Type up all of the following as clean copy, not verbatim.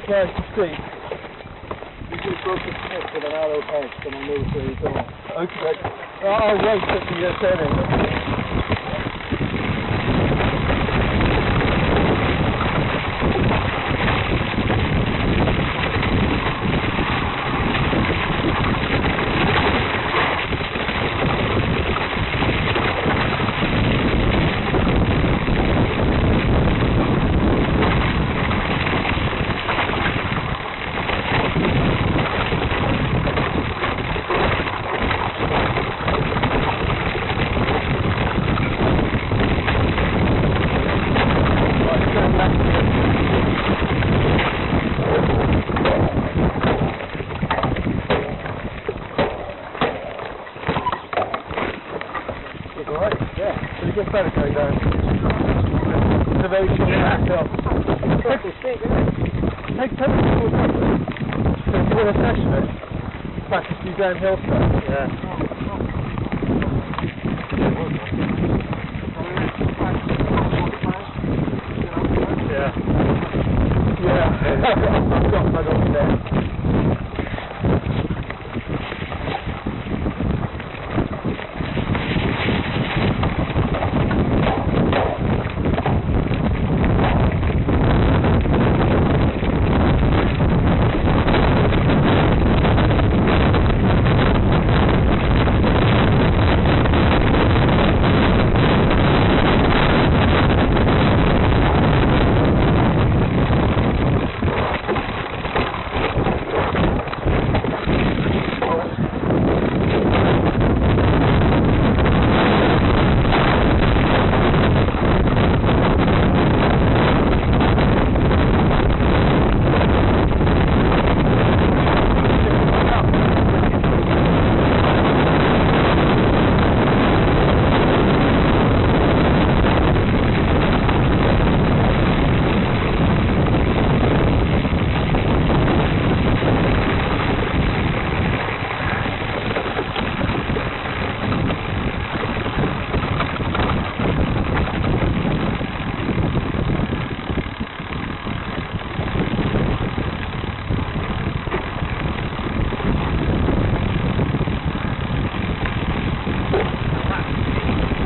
nice and steep. You do broken stick with an arrow edge, then I'll move where you're going. Okay. I'll wait till you get turning. Right, yeah. So you get better going down. It's a very short hill. Take 10 minutes to walk up. So if you want to session it, practice you downhill stuff. Yeah. I've got my dog there.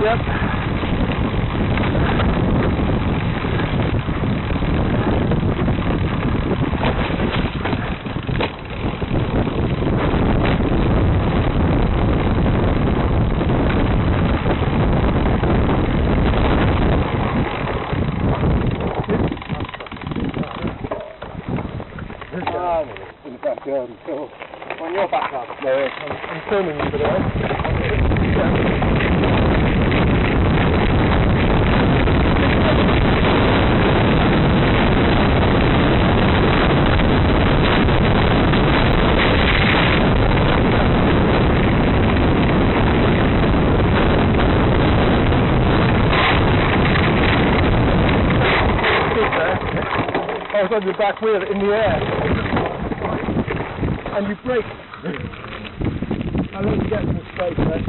Yep. In the backyard until when you're back up. No, I'm filming you for that. I was on your back wheel in the air, and you brake. I need to get some space there.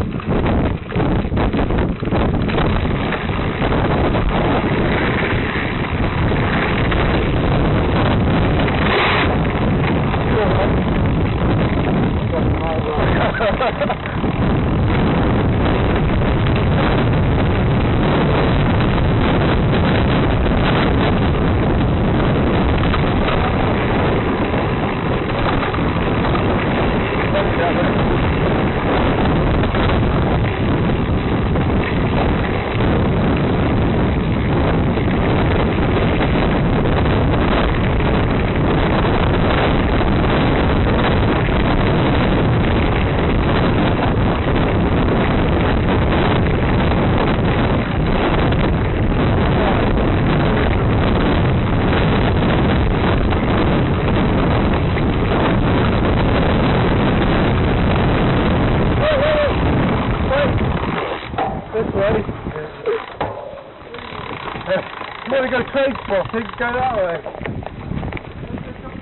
You want to go trade spotting? Go that way.